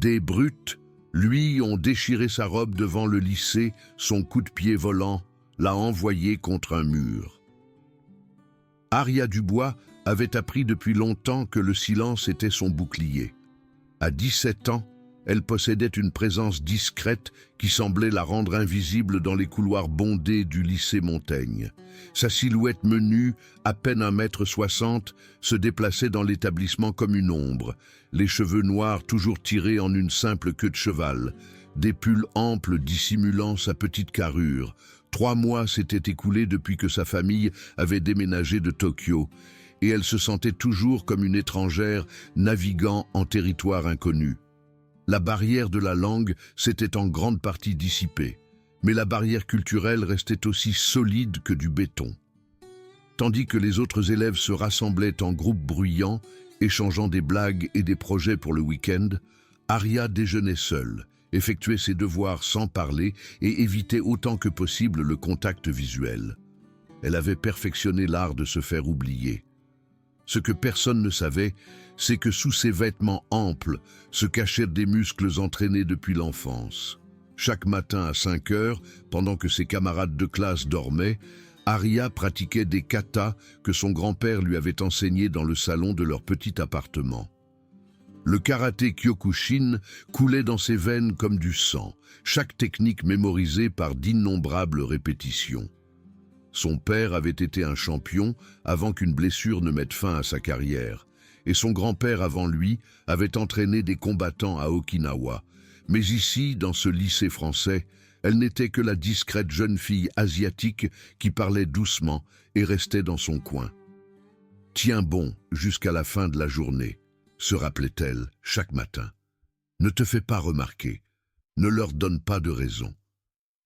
Des brutes, lui, ont déchiré sa robe devant le lycée, son coup de pied volant l'a envoyé contre un mur. Aria Dubois avait appris depuis longtemps que le silence était son bouclier. À 17 ans, elle possédait une présence discrète qui semblait la rendre invisible dans les couloirs bondés du lycée Montaigne. Sa silhouette menue, à peine 1,60 m, se déplaçait dans l'établissement comme une ombre, les cheveux noirs toujours tirés en une simple queue de cheval, des pulls amples dissimulant sa petite carrure. 3 mois s'étaient écoulés depuis que sa famille avait déménagé de Tokyo, et elle se sentait toujours comme une étrangère naviguant en territoire inconnu. La barrière de la langue s'était en grande partie dissipée, mais la barrière culturelle restait aussi solide que du béton. Tandis que les autres élèves se rassemblaient en groupes bruyants, échangeant des blagues et des projets pour le week-end, Aria déjeunait seule, effectuait ses devoirs sans parler et évitait autant que possible le contact visuel. Elle avait perfectionné l'art de se faire oublier. Ce que personne ne savait, c'est que sous ses vêtements amples se cachaient des muscles entraînés depuis l'enfance. Chaque matin à 5 heures, pendant que ses camarades de classe dormaient, Aria pratiquait des katas que son grand-père lui avait enseignés dans le salon de leur petit appartement. Le karaté Kyokushin coulait dans ses veines comme du sang, chaque technique mémorisée par d'innombrables répétitions. Son père avait été un champion avant qu'une blessure ne mette fin à sa carrière, et son grand-père avant lui avait entraîné des combattants à Okinawa. Mais ici, dans ce lycée français, elle n'était que la discrète jeune fille asiatique qui parlait doucement et restait dans son coin. « Tiens bon jusqu'à la fin de la journée », se rappelait-elle chaque matin. « Ne te fais pas remarquer, ne leur donne pas de raison. »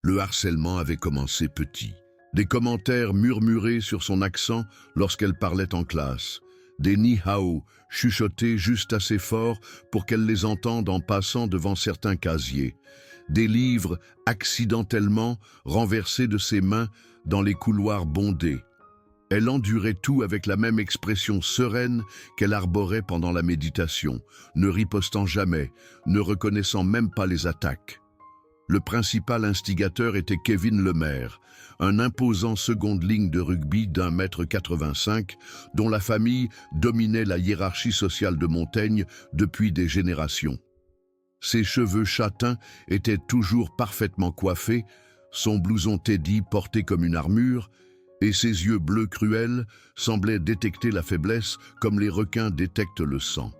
Le harcèlement avait commencé petit. Des commentaires murmurés sur son accent lorsqu'elle parlait en classe. Des ni-hao chuchotés juste assez fort pour qu'elle les entende en passant devant certains casiers. Des livres accidentellement renversés de ses mains dans les couloirs bondés. Elle endurait tout avec la même expression sereine qu'elle arborait pendant la méditation, ne ripostant jamais, ne reconnaissant même pas les attaques. Le principal instigateur était Kevin Lemaire, un imposant seconde ligne de rugby d'1,85 m dont la famille dominait la hiérarchie sociale de Montaigne depuis des générations. Ses cheveux châtains étaient toujours parfaitement coiffés, son blouson Teddy porté comme une armure, et ses yeux bleus cruels semblaient détecter la faiblesse comme les requins détectent le sang.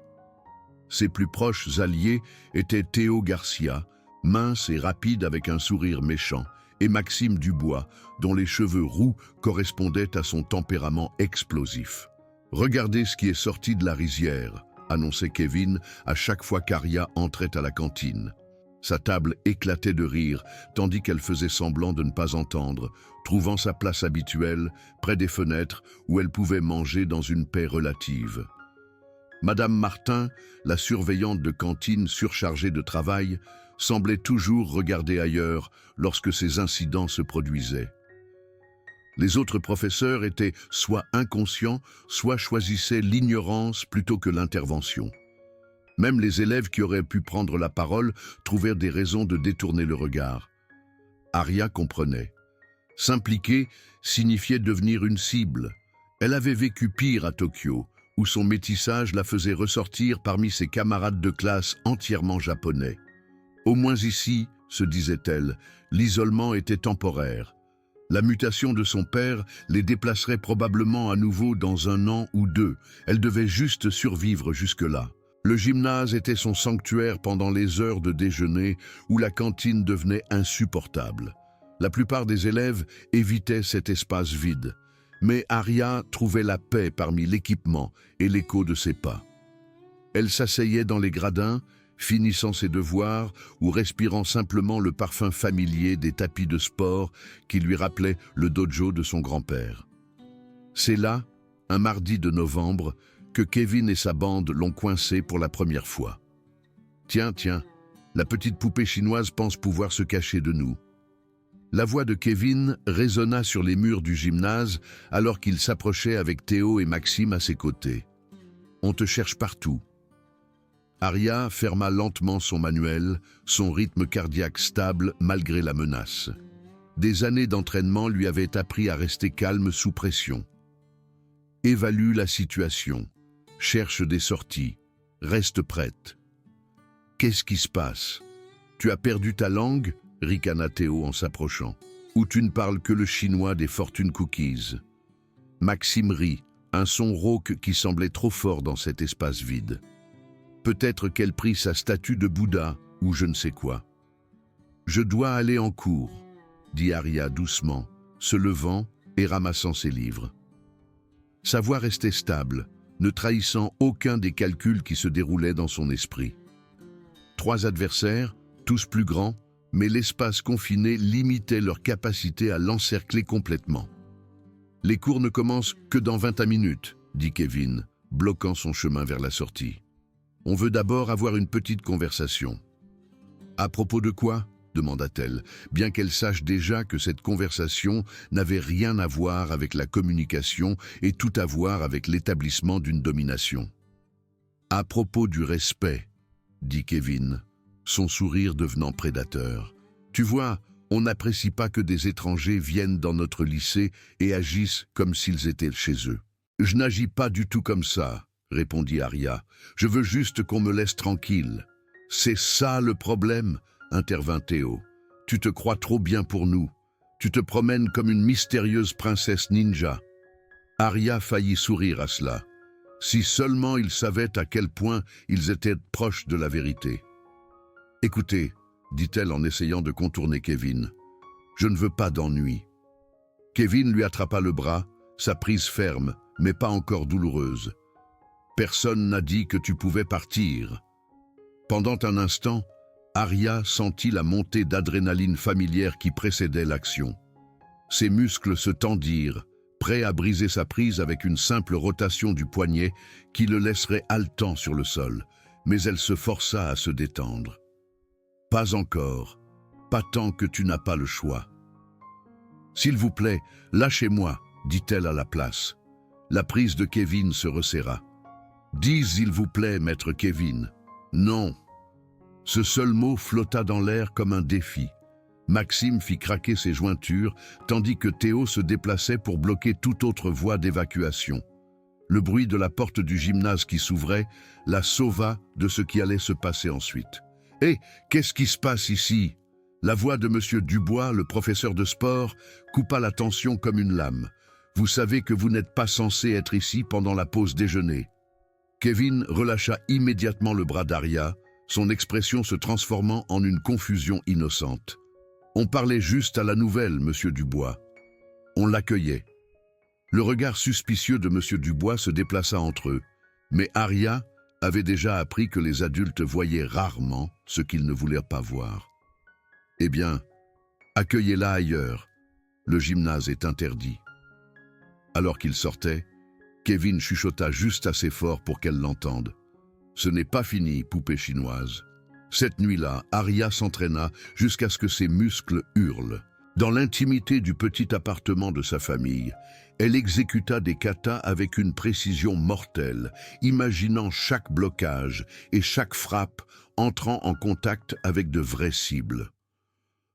Ses plus proches alliés étaient Théo Garcia, mince et rapide avec un sourire méchant, et Maxime Dubois, dont les cheveux roux correspondaient à son tempérament explosif. « Regardez ce qui est sorti de la rizière », annonçait Kevin à chaque fois qu'Aria entrait à la cantine. Sa table éclatait de rire, tandis qu'elle faisait semblant de ne pas entendre, trouvant sa place habituelle, près des fenêtres, où elle pouvait manger dans une paix relative. Madame Martin, la surveillante de cantine surchargée de travail, semblait toujours regarder ailleurs lorsque ces incidents se produisaient. Les autres professeurs étaient soit inconscients, soit choisissaient l'ignorance plutôt que l'intervention. Même les élèves qui auraient pu prendre la parole trouvèrent des raisons de détourner le regard. Aria comprenait. S'impliquer signifiait devenir une cible. Elle avait vécu pire à Tokyo, où son métissage la faisait ressortir parmi ses camarades de classe entièrement japonais. Au moins ici, se disait-elle, l'isolement était temporaire. La mutation de son père les déplacerait probablement à nouveau dans 1 an ou 2. Elle devait juste survivre jusque-là. Le gymnase était son sanctuaire pendant les heures de déjeuner où la cantine devenait insupportable. La plupart des élèves évitaient cet espace vide. Mais Aria trouvait la paix parmi l'équipement et l'écho de ses pas. Elle s'asseyait dans les gradins, finissant ses devoirs ou respirant simplement le parfum familier des tapis de sport qui lui rappelait le dojo de son grand-père. C'est là, un mardi de novembre, que Kevin et sa bande l'ont coincé pour la première fois. « Tiens, la petite poupée chinoise pense pouvoir se cacher de nous. » La voix de Kevin résonna sur les murs du gymnase alors qu'il s'approchait avec Théo et Maxime à ses côtés. « On te cherche partout. » Arya ferma lentement son manuel, son rythme cardiaque stable malgré la menace. Des années d'entraînement lui avaient appris à rester calme sous pression. Évalue la situation, cherche des sorties, reste prête. Qu'est-ce qui se passe? Tu as perdu ta langue? Ricana Théo en s'approchant. Ou tu ne parles que le chinois des fortune cookies? Maxime rit, un son rauque qui semblait trop fort dans cet espace vide. Peut-être qu'elle prit sa statue de Bouddha, ou je ne sais quoi. Je dois aller en cours, dit Arya doucement, se levant et ramassant ses livres. Sa voix restait stable, ne trahissant aucun des calculs qui se déroulaient dans son esprit. 3 adversaires, tous plus grands, mais l'espace confiné limitait leur capacité à l'encercler complètement. Les cours ne commencent que dans 20 minutes, dit Kevin, bloquant son chemin vers la sortie. On veut d'abord avoir une petite conversation. À propos de quoi? Demanda-t-elle, bien qu'elle sache déjà que cette conversation n'avait rien à voir avec la communication et tout à voir avec l'établissement d'une domination. À propos du respect, dit Kevin, son sourire devenant prédateur. Tu vois, on n'apprécie pas que des étrangers viennent dans notre lycée et agissent comme s'ils étaient chez eux. Je n'agis pas du tout comme ça, répondit Arya. Je veux juste qu'on me laisse tranquille. C'est ça le problème, intervint Théo. Tu te crois trop bien pour nous. Tu te promènes comme une mystérieuse princesse ninja. Arya faillit sourire à cela. Si seulement ils savaient à quel point ils étaient proches de la vérité. Écoutez, dit-elle en essayant de contourner Kevin. Je ne veux pas d'ennui. Kevin lui attrapa le bras, sa prise ferme, mais pas encore douloureuse. Personne n'a dit que tu pouvais partir. Pendant un instant, Arya sentit la montée d'adrénaline familière qui précédait l'action. Ses muscles se tendirent, prêts à briser sa prise avec une simple rotation du poignet qui le laisserait haletant sur le sol, mais elle se força à se détendre. Pas encore, pas tant que tu n'as pas le choix. S'il vous plaît, lâchez-moi, dit-elle à la place. La prise de Kevin se resserra. Dis s'il vous plaît, maître Kevin. Non. Ce seul mot flotta dans l'air comme un défi. Maxime fit craquer ses jointures, tandis que Théo se déplaçait pour bloquer toute autre voie d'évacuation. Le bruit de la porte du gymnase qui s'ouvrait la sauva de ce qui allait se passer ensuite. « Hé, qu'est-ce qui se passe ici ?» La voix de M. Dubois, le professeur de sport, coupa la tension comme une lame. « Vous savez que vous n'êtes pas censé être ici pendant la pause déjeuner. » Kevin relâcha immédiatement le bras d'Arya, son expression se transformant en une confusion innocente. On parlait juste à la nouvelle, M. Dubois. On l'accueillait. Le regard suspicieux de M. Dubois se déplaça entre eux, mais Arya avait déjà appris que les adultes voyaient rarement ce qu'ils ne voulaient pas voir. Eh bien, accueillez-la ailleurs. Le gymnase est interdit. Alors qu'il sortait, Kevin chuchota juste assez fort pour qu'elle l'entende. Ce n'est pas fini, poupée chinoise. Cette nuit-là, Arya s'entraîna jusqu'à ce que ses muscles hurlent. Dans l'intimité du petit appartement de sa famille, elle exécuta des katas avec une précision mortelle, imaginant chaque blocage et chaque frappe entrant en contact avec de vraies cibles.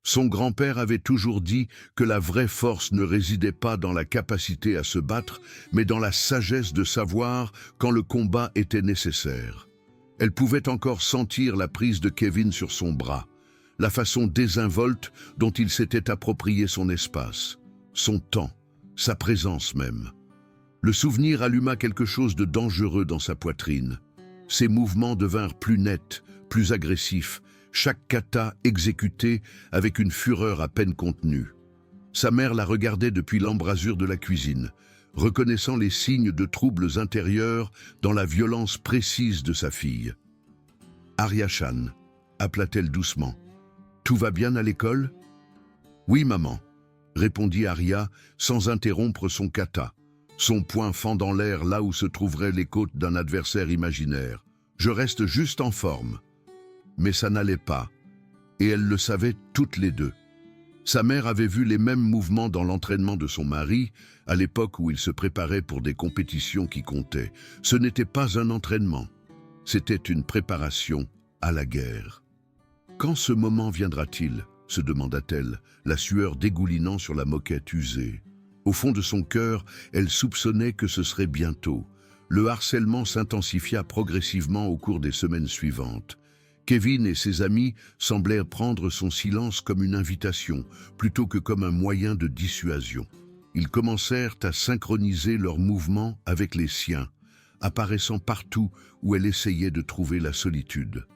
Son grand-père avait toujours dit que la vraie force ne résidait pas dans la capacité à se battre, mais dans la sagesse de savoir quand le combat était nécessaire. Elle pouvait encore sentir la prise de Kevin sur son bras, la façon désinvolte dont il s'était approprié son espace, son temps, sa présence même. Le souvenir alluma quelque chose de dangereux dans sa poitrine. Ses mouvements devinrent plus nets, plus agressifs, chaque kata exécuté avec une fureur à peine contenue. Sa mère la regardait depuis l'embrasure de la cuisine, reconnaissant les signes de troubles intérieurs dans la violence précise de sa fille. « Arya-chan » appela-t-elle doucement. « Tout va bien à l'école ?»« Oui, maman », répondit Arya sans interrompre son kata, son poing fendant l'air là où se trouveraient les côtes d'un adversaire imaginaire. « Je reste juste en forme. » Mais ça n'allait pas, et elles le savaient toutes les deux. Sa mère avait vu les mêmes mouvements dans l'entraînement de son mari, à l'époque où il se préparait pour des compétitions qui comptaient. Ce n'était pas un entraînement, C'était une préparation à la guerre. Quand ce moment viendra-t-il ? Se demanda-t-elle, la sueur dégoulinant sur la moquette usée. Au fond de son cœur, elle soupçonnait que ce serait bientôt. Le harcèlement s'intensifia progressivement au cours des semaines suivantes. Kevin et ses amis semblaient prendre son silence comme une invitation, plutôt que comme un moyen de dissuasion. Ils commencèrent à synchroniser leurs mouvements avec les siens, apparaissant partout où elle essayait de trouver la solitude.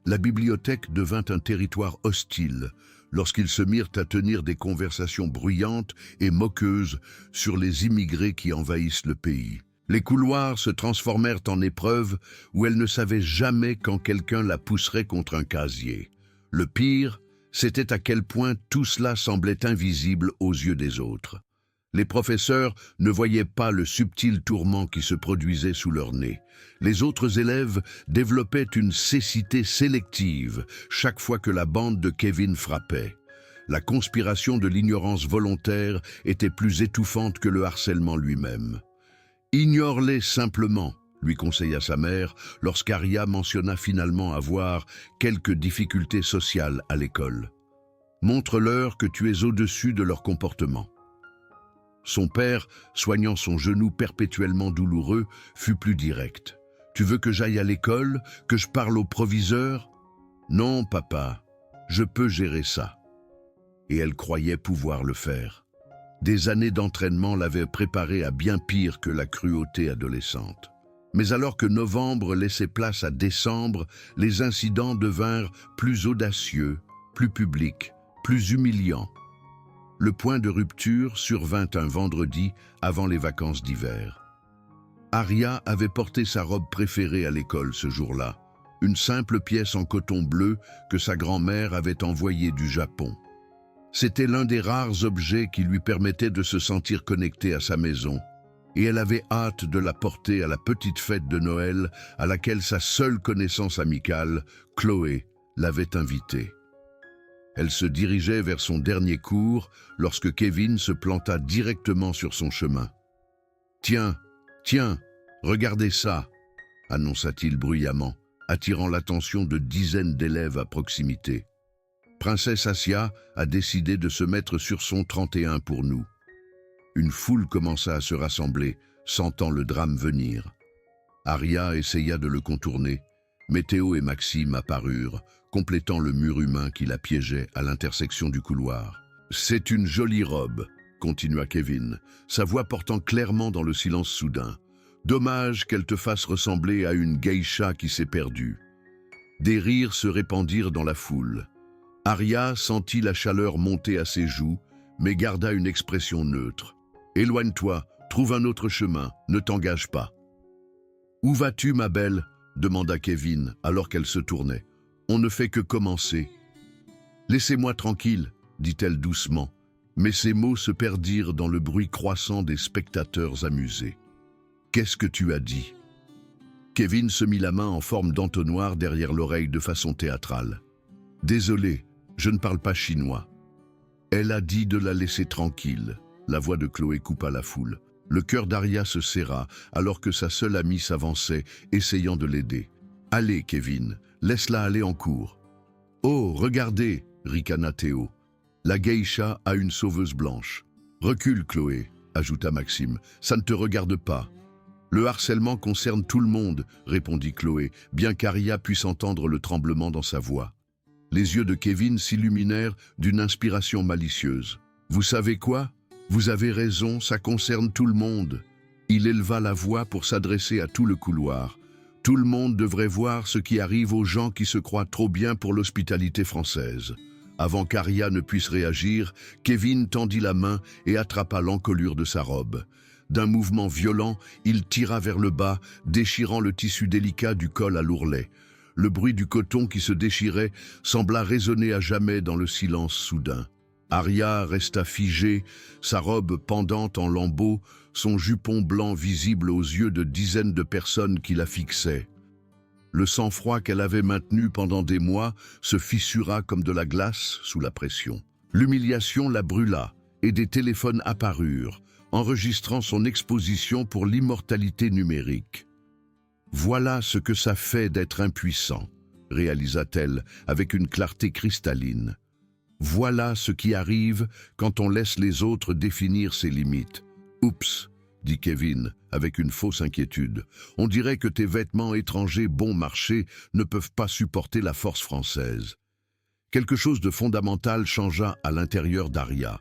La bibliothèque devint un territoire hostile lorsqu'ils se mirent à tenir des conversations bruyantes et moqueuses sur les immigrés qui envahissent le pays. Les couloirs se transformèrent en épreuves où elle ne savait jamais quand quelqu'un la pousserait contre un casier. Le pire, c'était à quel point tout cela semblait invisible aux yeux des autres. Les professeurs ne voyaient pas le subtil tourment qui se produisait sous leur nez. Les autres élèves développaient une cécité sélective chaque fois que la bande de Kevin frappait. La conspiration de l'ignorance volontaire était plus étouffante que le harcèlement lui-même. « Ignore-les simplement », lui conseilla sa mère lorsqu'Aria mentionna finalement avoir quelques difficultés sociales à l'école. « Montre-leur que tu es au-dessus de leur comportement. » Son père, soignant son genou perpétuellement douloureux, fut plus direct. « Tu veux que j'aille à l'école, que je parle au proviseur ?»« Non, papa, je peux gérer ça. » Et elle croyait pouvoir le faire. Des années d'entraînement l'avaient préparée à bien pire que la cruauté adolescente. Mais alors que novembre laissait place à décembre, les incidents devinrent plus audacieux, plus publics, plus humiliants. Le point de rupture survint un vendredi avant les vacances d'hiver. Aria avait porté sa robe préférée à l'école ce jour-là, une simple pièce en coton bleu que sa grand-mère avait envoyée du Japon. C'était l'un des rares objets qui lui permettaient de se sentir connectée à sa maison, et elle avait hâte de la porter à la petite fête de Noël à laquelle sa seule connaissance amicale, Chloé, l'avait invitée. Elle se dirigeait vers son dernier cours lorsque Kevin se planta directement sur son chemin. « Tiens, regardez ça !» annonça-t-il bruyamment, attirant l'attention de dizaines d'élèves à proximité. « Princesse Asia a décidé de se mettre sur son 31 pour nous. » Une foule commença à se rassembler, sentant le drame venir. Aria essaya de le contourner, mais Théo et Maxime apparurent, complétant le mur humain qui la piégeait à l'intersection du couloir. « C'est une jolie robe », continua Kevin, sa voix portant clairement dans le silence soudain. « Dommage qu'elle te fasse ressembler à une geisha qui s'est perdue. » Des rires se répandirent dans la foule. Aria sentit la chaleur monter à ses joues, mais garda une expression neutre. « Éloigne-toi, trouve un autre chemin, ne t'engage pas. »« Où vas-tu, ma belle ?» demanda Kevin alors qu'elle se tournait. « On ne fait que commencer. »« Laissez-moi tranquille, » dit-elle doucement, mais ses mots se perdirent dans le bruit croissant des spectateurs amusés. « Qu'est-ce que tu as dit ?» Kevin se mit la main en forme d'entonnoir derrière l'oreille de façon théâtrale. « Désolé, je ne parle pas chinois. » Elle a dit de la laisser tranquille. La voix de Chloé coupa la foule. Le cœur d'Aria se serra alors que sa seule amie s'avançait, essayant de l'aider. « Allez, Kevin, laisse-la aller en cours. »« Oh, regardez !» ricana Théo. « La geisha a une sauveuse blanche. »« Recule, Chloé !» ajouta Maxime. « Ça ne te regarde pas. »« Le harcèlement concerne tout le monde, » répondit Chloé, bien qu'Aria puisse entendre le tremblement dans sa voix. Les yeux de Kevin s'illuminèrent d'une inspiration malicieuse. « Vous savez quoi ? Vous avez raison, ça concerne tout le monde. » Il éleva la voix pour s'adresser à tout le couloir. « Tout le monde devrait voir ce qui arrive aux gens qui se croient trop bien pour l'hospitalité française. » Avant qu'Aria ne puisse réagir, Kevin tendit la main et attrapa l'encolure de sa robe. D'un mouvement violent, il tira vers le bas, déchirant le tissu délicat du col à l'ourlet. Le bruit du coton qui se déchirait sembla résonner à jamais dans le silence soudain. Aria resta figée, sa robe pendante en lambeaux, son jupon blanc visible aux yeux de dizaines de personnes qui la fixaient. Le sang-froid qu'elle avait maintenu pendant des mois se fissura comme de la glace sous la pression. L'humiliation la brûla et des téléphones apparurent, enregistrant son exposition pour l'immortalité numérique. Voilà ce que ça fait d'être impuissant, réalisa-t-elle avec une clarté cristalline. Voilà ce qui arrive quand on laisse les autres définir ses limites. Oups, dit Kevin, avec une fausse inquiétude. On dirait que tes vêtements étrangers bon marché ne peuvent pas supporter la force française. Quelque chose de fondamental changea à l'intérieur d'Aria.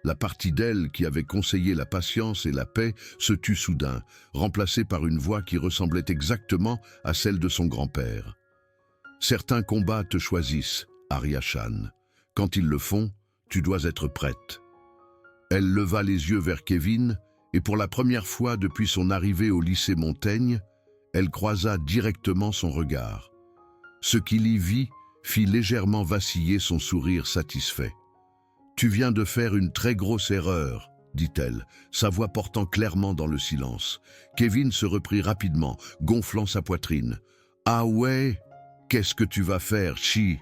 La partie d'elle qui avait conseillé la patience et la paix se tut soudain, remplacée par une voix qui ressemblait exactement à celle de son grand-père. Certains combats te choisissent, Arya Shan. Quand ils le font, tu dois être prête. Elle leva les yeux vers Kevin et pour la première fois depuis son arrivée au lycée Montaigne, elle croisa directement son regard. Ce qu'il y vit fit légèrement vaciller son sourire satisfait. « Tu viens de faire une très grosse erreur, » dit-elle, sa voix portant clairement dans le silence. Kevin se reprit rapidement, gonflant sa poitrine. « Ah ouais? Qu'est-ce que tu vas faire, chi ?»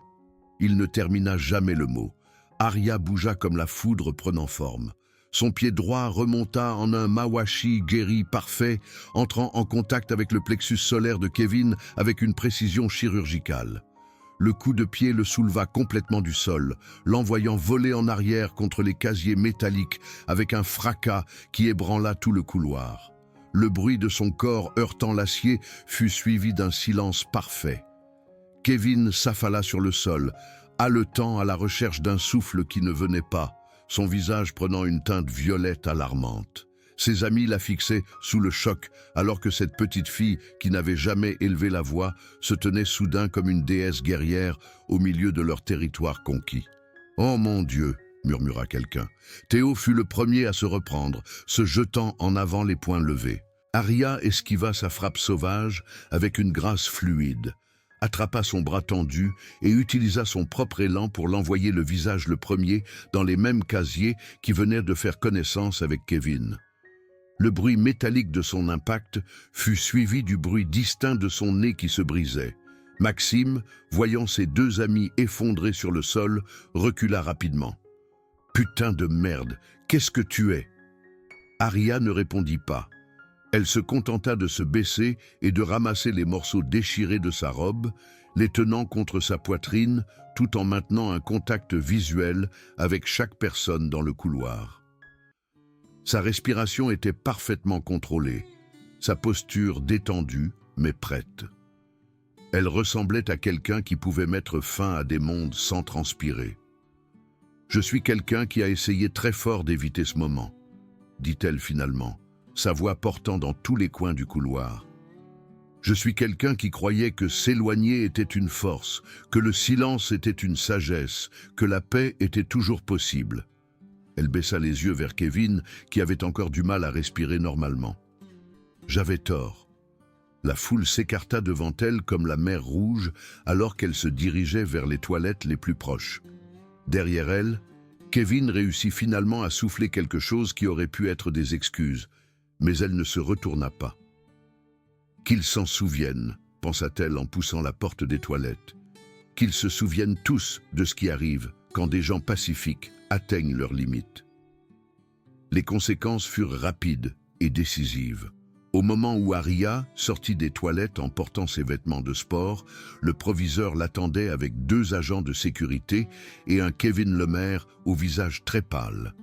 Il ne termina jamais le mot. Arya bougea comme la foudre prenant forme. Son pied droit remonta en un mawashi geri parfait, entrant en contact avec le plexus solaire de Kevin avec une précision chirurgicale. Le coup de pied le souleva complètement du sol, l'envoyant voler en arrière contre les casiers métalliques avec un fracas qui ébranla tout le couloir. Le bruit de son corps heurtant l'acier fut suivi d'un silence parfait. Kevin s'affala sur le sol, haletant à la recherche d'un souffle qui ne venait pas, son visage prenant une teinte violette alarmante. Ses amis la fixaient sous le choc, alors que cette petite fille, qui n'avait jamais élevé la voix, se tenait soudain comme une déesse guerrière au milieu de leur territoire conquis. « Oh mon Dieu !» murmura quelqu'un. Théo fut le premier à se reprendre, se jetant en avant les poings levés. Arya esquiva sa frappe sauvage avec une grâce fluide, attrapa son bras tendu et utilisa son propre élan pour l'envoyer le visage le premier dans les mêmes casiers qui venaient de faire connaissance avec Kevin. Le bruit métallique de son impact fut suivi du bruit distinct de son nez qui se brisait. Maxime, voyant ses deux amis effondrés sur le sol, recula rapidement. « Putain de merde, qu'est-ce que tu es ?» Arya ne répondit pas. Elle se contenta de se baisser et de ramasser les morceaux déchirés de sa robe, les tenant contre sa poitrine, tout en maintenant un contact visuel avec chaque personne dans le couloir. Sa respiration était parfaitement contrôlée, sa posture détendue mais prête. Elle ressemblait à quelqu'un qui pouvait mettre fin à des mondes sans transpirer. « Je suis quelqu'un qui a essayé très fort d'éviter ce moment, » dit-elle finalement, sa voix portant dans tous les coins du couloir. « Je suis quelqu'un qui croyait que s'éloigner était une force, que le silence était une sagesse, que la paix était toujours possible. » Elle baissa les yeux vers Kevin, qui avait encore du mal à respirer normalement. J'avais tort. La foule s'écarta devant elle comme la mer Rouge, alors qu'elle se dirigeait vers les toilettes les plus proches. Derrière elle, Kevin réussit finalement à souffler quelque chose qui aurait pu être des excuses, mais elle ne se retourna pas. Qu'ils s'en souviennent, pensa-t-elle en poussant la porte des toilettes. Qu'ils se souviennent tous de ce qui arrive quand des gens pacifiques atteignent leurs limites. Les conséquences furent rapides et décisives. Au moment où Arya sortit des toilettes en portant ses vêtements de sport, le proviseur l'attendait avec 2 agents de sécurité et un Kevin Lemaire au visage très pâle.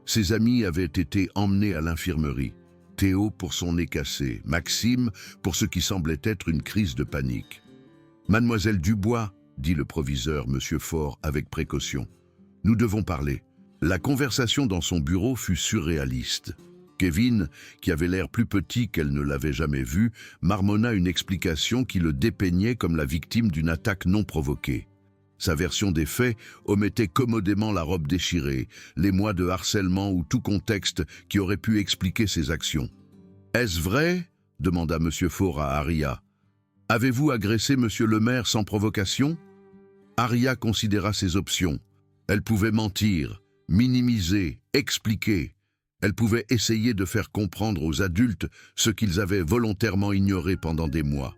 Ses amis avaient été emmenés à l'infirmerie. Théo pour son nez cassé, Maxime pour ce qui semblait être une crise de panique. « Mademoiselle Dubois, » dit le proviseur, Monsieur Faure, avec précaution. « Nous devons parler. » La conversation dans son bureau fut surréaliste. Kevin, qui avait l'air plus petit qu'elle ne l'avait jamais vu, marmonna une explication qui le dépeignait comme la victime d'une attaque non provoquée. Sa version des faits omettait commodément la robe déchirée, les mois de harcèlement ou tout contexte qui aurait pu expliquer ses actions. « Est-ce vrai ?» demanda M. Faure à Arya. « Avez-vous agressé M. le maire sans provocation ?» Arya considéra ses options. Elle pouvait mentir, minimiser, expliquer. Elle pouvait essayer de faire comprendre aux adultes ce qu'ils avaient volontairement ignoré pendant des mois.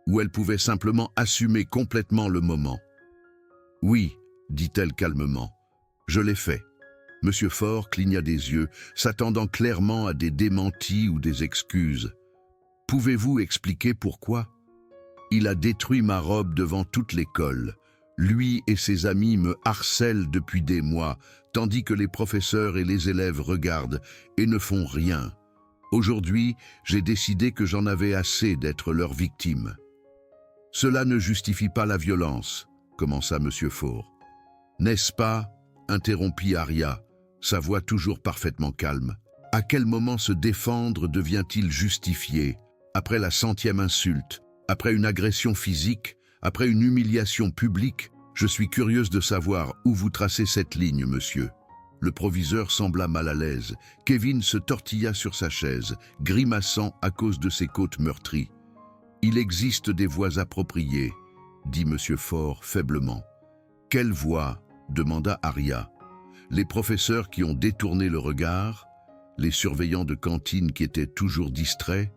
Ou elle pouvait simplement assumer complètement le moment. « Oui, » dit-elle calmement, « je l'ai fait. » Monsieur Faure cligna des yeux, s'attendant clairement à des démentis ou des excuses. « Pouvez-vous expliquer pourquoi? Il a détruit ma robe devant toute l'école. Lui et ses amis me harcèlent depuis des mois, tandis que les professeurs et les élèves regardent et ne font rien. Aujourd'hui, j'ai décidé que j'en avais assez d'être leur victime. Cela ne justifie pas la violence, commença M. Faure. N'est-ce pas? Interrompit Aria, sa voix toujours parfaitement calme. À quel moment se défendre devient-il justifié? Après la 100e insulte, après une agression physique, après une humiliation publique? Je suis curieuse de savoir où vous tracez cette ligne, monsieur. Le proviseur sembla mal à l'aise. Kevin se tortilla sur sa chaise, grimaçant à cause de ses côtes meurtries. Il existe des voies appropriées, dit M. Faure faiblement. Quelle voie? Demanda Aria. Les professeurs qui ont détourné le regard, les surveillants de cantine qui étaient toujours distraits,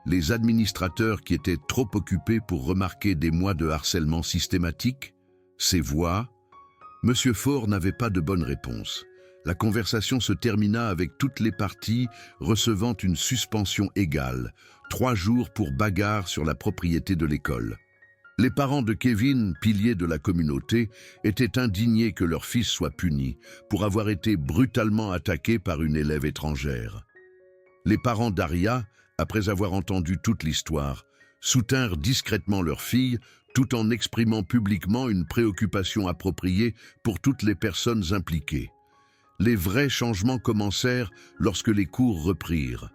les administrateurs qui étaient trop occupés pour remarquer des mois de harcèlement systématique? Ces voix? M. Faure n'avait pas de bonne réponse. La conversation se termina avec toutes les parties recevant une suspension égale, 3 jours pour bagarre sur la propriété de l'école. Les parents de Kevin, piliers de la communauté, étaient indignés que leur fils soit puni pour avoir été brutalement attaqué par une élève étrangère. Les parents d'Aria, après avoir entendu toute l'histoire, soutinrent discrètement leur fille tout en exprimant publiquement une préoccupation appropriée pour toutes les personnes impliquées. Les vrais changements commencèrent lorsque les cours reprirent.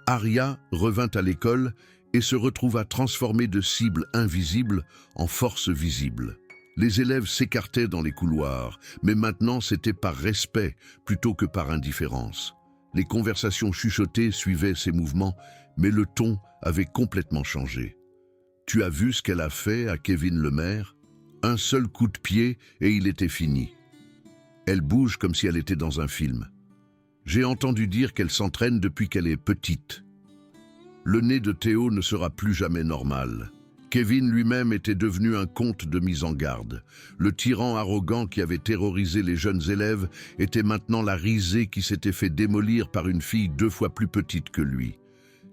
Aria revint à l'école et se retrouva transformée de cible invisible en force visible. Les élèves s'écartaient dans les couloirs, mais maintenant c'était par respect plutôt que par indifférence. Les conversations chuchotées suivaient ces mouvements, mais le ton avait complètement changé. Tu as vu ce qu'elle a fait à Kevin Lemaire? Un seul coup de pied et il était fini. Elle bouge comme si elle était dans un film. J'ai entendu dire qu'elle s'entraîne depuis qu'elle est petite. Le nez de Théo ne sera plus jamais normal. Kevin lui-même était devenu un conte de mise en garde. Le tyran arrogant qui avait terrorisé les jeunes élèves était maintenant la risée qui s'était fait démolir par une fille 2 fois plus petite que lui.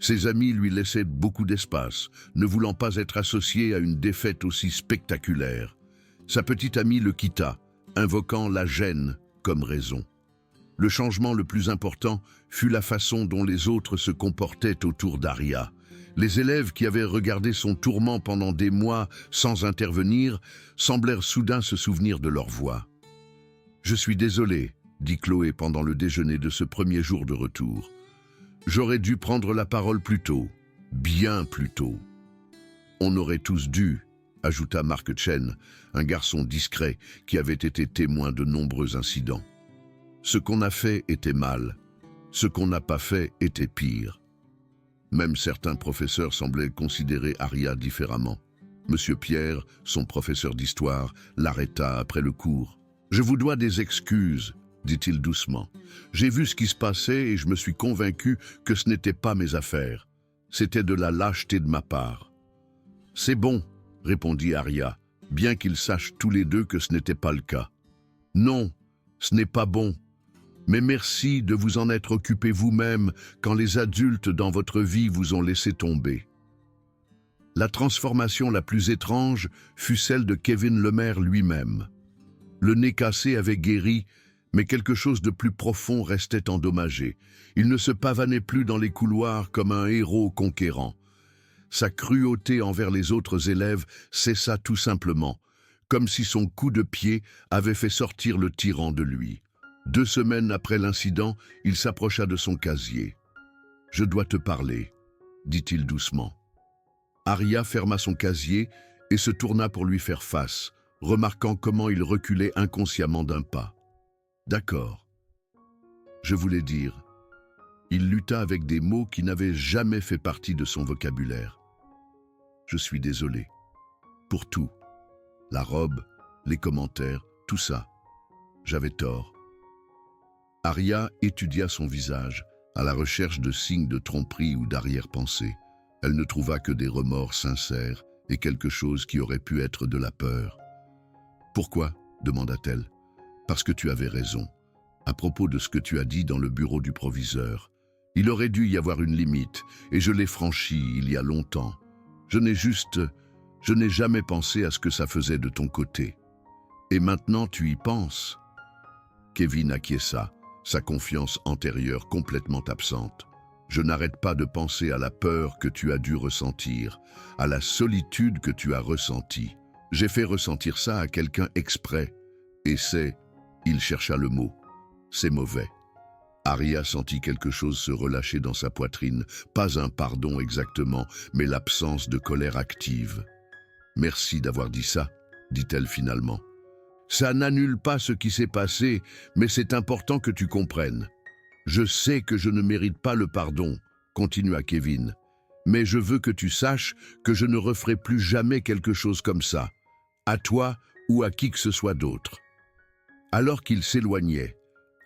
Ses amis lui laissaient beaucoup d'espace, ne voulant pas être associés à une défaite aussi spectaculaire. Sa petite amie le quitta, invoquant la gêne comme raison. Le changement le plus important fut la façon dont les autres se comportaient autour d'Aria. Les élèves qui avaient regardé son tourment pendant des mois sans intervenir semblèrent soudain se souvenir de leur voix. « Je suis désolé, dit Chloé pendant le déjeuner de ce premier jour de retour. J'aurais dû prendre la parole plus tôt, bien plus tôt. On aurait tous dû, ajouta Mark Chen, un garçon discret qui avait été témoin de nombreux incidents. Ce qu'on a fait était mal, ce qu'on n'a pas fait était pire. Même certains professeurs semblaient considérer Aria différemment. Monsieur Pierre, son professeur d'histoire, l'arrêta après le cours. « Je vous dois des excuses, dit-il doucement. J'ai vu ce qui se passait et je me suis convaincu que ce n'était pas mes affaires. C'était de la lâcheté de ma part. »« C'est bon, » répondit Aria, bien qu'ils sachent tous les deux que ce n'était pas le cas. « Non, ce n'est pas bon. Mais merci de vous en être occupé vous-même quand les adultes dans votre vie vous ont laissé tomber. » La transformation la plus étrange fut celle de Kevin Lemaire lui-même. Le nez cassé avait guéri, mais quelque chose de plus profond restait endommagé. Il ne se pavanait plus dans les couloirs comme un héros conquérant. Sa cruauté envers les autres élèves cessa tout simplement, comme si son coup de pied avait fait sortir le tyran de lui. 2 semaines après l'incident, il s'approcha de son casier. « Je dois te parler, » dit-il doucement. Aria ferma son casier et se tourna pour lui faire face, remarquant comment il reculait inconsciemment d'un pas. « D'accord. Je voulais dire. » Il lutta avec des mots qui n'avaient jamais fait partie de son vocabulaire. « Je suis désolé. Pour tout. La robe, les commentaires, tout ça. J'avais tort. » Aria étudia son visage, à la recherche de signes de tromperie ou d'arrière-pensée. Elle ne trouva que des remords sincères et quelque chose qui aurait pu être de la peur. « Pourquoi ?» demanda-t-elle. « Parce que tu avais raison. À propos de ce que tu as dit dans le bureau du proviseur. Il aurait dû y avoir une limite, et je l'ai franchie il y a longtemps. Je n'ai jamais pensé à ce que ça faisait de ton côté. Et maintenant tu y penses. Kevin acquiesça, sa confiance antérieure complètement absente. Je n'arrête pas de penser à la peur que tu as dû ressentir, à la solitude que tu as ressentie. J'ai fait ressentir ça à quelqu'un exprès. Et il chercha le mot, c'est mauvais. Arya sentit quelque chose se relâcher dans sa poitrine, pas un pardon exactement, mais l'absence de colère active. Merci d'avoir dit ça, dit-elle finalement. Ça n'annule pas ce qui s'est passé, mais c'est important que tu comprennes. Je sais que je ne mérite pas le pardon, continua Kevin, mais je veux que tu saches que je ne referai plus jamais quelque chose comme ça, à toi ou à qui que ce soit d'autre. Alors qu'il s'éloignait,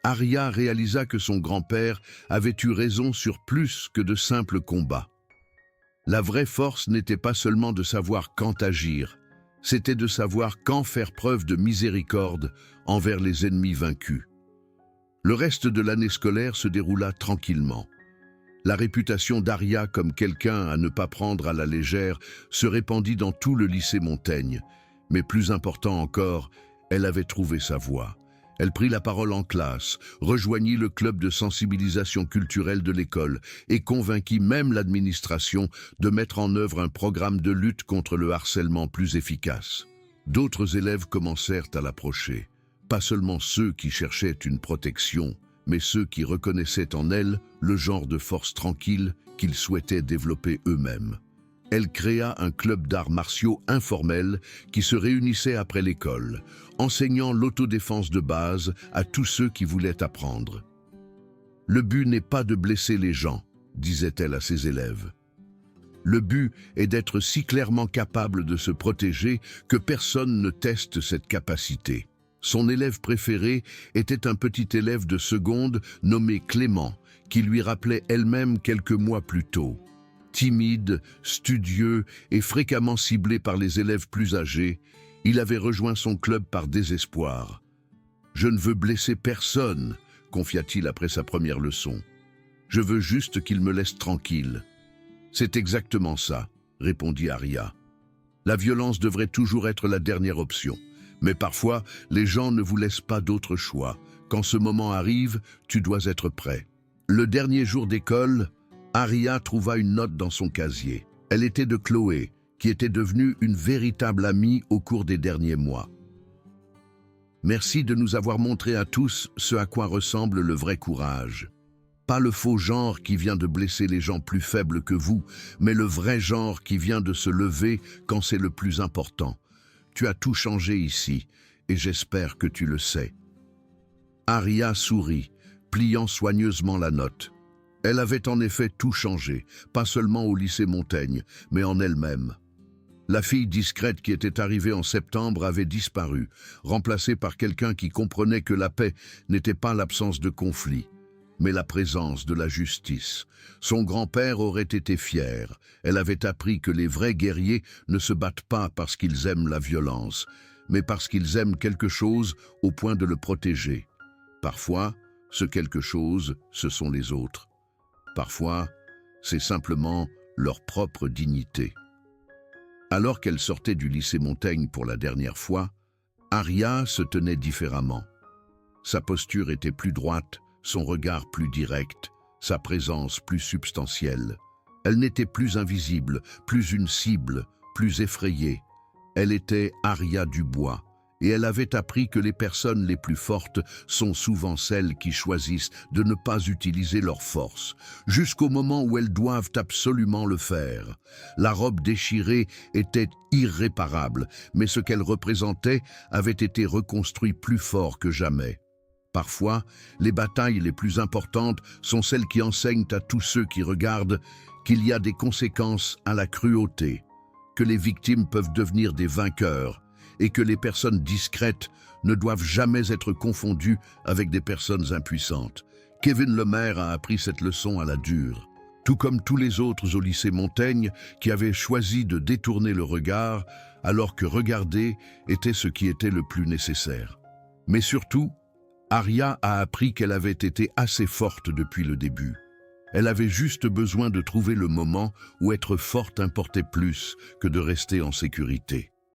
Arya réalisa que son grand-père avait eu raison sur plus que de simples combats. La vraie force n'était pas seulement de savoir quand agir, c'était de savoir quand faire preuve de miséricorde envers les ennemis vaincus. Le reste de l'année scolaire se déroula tranquillement. La réputation d'Arya comme quelqu'un à ne pas prendre à la légère se répandit dans tout le lycée Montaigne, mais plus important encore, elle avait trouvé sa voie. Elle prit la parole en classe, rejoignit le club de sensibilisation culturelle de l'école et convainquit même l'administration de mettre en œuvre un programme de lutte contre le harcèlement plus efficace. D'autres élèves commencèrent à l'approcher, pas seulement ceux qui cherchaient une protection, mais ceux qui reconnaissaient en elle le genre de force tranquille qu'ils souhaitaient développer eux-mêmes. Elle créa un club d'arts martiaux informel qui se réunissait après l'école, enseignant l'autodéfense de base à tous ceux qui voulaient apprendre. Le but n'est pas de blesser les gens, disait-elle à ses élèves. Le but est d'être si clairement capable de se protéger que personne ne teste cette capacité. Son élève préféré était un petit élève de seconde nommé Clément, qui lui rappelait elle-même quelques mois plus tôt. Timide, studieux et fréquemment ciblé par les élèves plus âgés, il avait rejoint son club par désespoir. « Je ne veux blesser personne », confia-t-il après sa première leçon. « Je veux juste qu'il me laisse tranquille. » « C'est exactement ça, » répondit Arya. « La violence devrait toujours être la dernière option. Mais parfois, les gens ne vous laissent pas d'autre choix. Quand ce moment arrive, tu dois être prêt. » Le dernier jour d'école, Arya trouva une note dans son casier. Elle était de Chloé, qui était devenue une véritable amie au cours des derniers mois. Merci de nous avoir montré à tous ce à quoi ressemble le vrai courage. Pas le faux genre qui vient de blesser les gens plus faibles que vous, mais le vrai genre qui vient de se lever quand c'est le plus important. Tu as tout changé ici, et j'espère que tu le sais. Arya sourit, pliant soigneusement la note. Elle avait en effet tout changé, pas seulement au lycée Montaigne, mais en elle-même. La fille discrète qui était arrivée en septembre avait disparu, remplacée par quelqu'un qui comprenait que la paix n'était pas l'absence de conflit, mais la présence de la justice. Son grand-père aurait été fier. Elle avait appris que les vrais guerriers ne se battent pas parce qu'ils aiment la violence, mais parce qu'ils aiment quelque chose au point de le protéger. Parfois, ce quelque chose, ce sont les autres. Parfois, c'est simplement leur propre dignité. Alors qu'elle sortait du lycée Montaigne pour la dernière fois, Arya se tenait différemment. Sa posture était plus droite, son regard plus direct, sa présence plus substantielle. Elle n'était plus invisible, plus une cible, plus effrayée. Elle était Arya Dubois, et elle avait appris que les personnes les plus fortes sont souvent celles qui choisissent de ne pas utiliser leur force, jusqu'au moment où elles doivent absolument le faire. La robe déchirée était irréparable, mais ce qu'elle représentait avait été reconstruit plus fort que jamais. Parfois, les batailles les plus importantes sont celles qui enseignent à tous ceux qui regardent qu'il y a des conséquences à la cruauté, que les victimes peuvent devenir des vainqueurs et que les personnes discrètes ne doivent jamais être confondues avec des personnes impuissantes. Kevin Lemaire a appris cette leçon à la dure, tout comme tous les autres au lycée Montaigne qui avaient choisi de détourner le regard alors que regarder était ce qui était le plus nécessaire. Mais surtout, Arya a appris qu'elle avait été assez forte depuis le début. Elle avait juste besoin de trouver le moment où être forte importait plus que de rester en sécurité.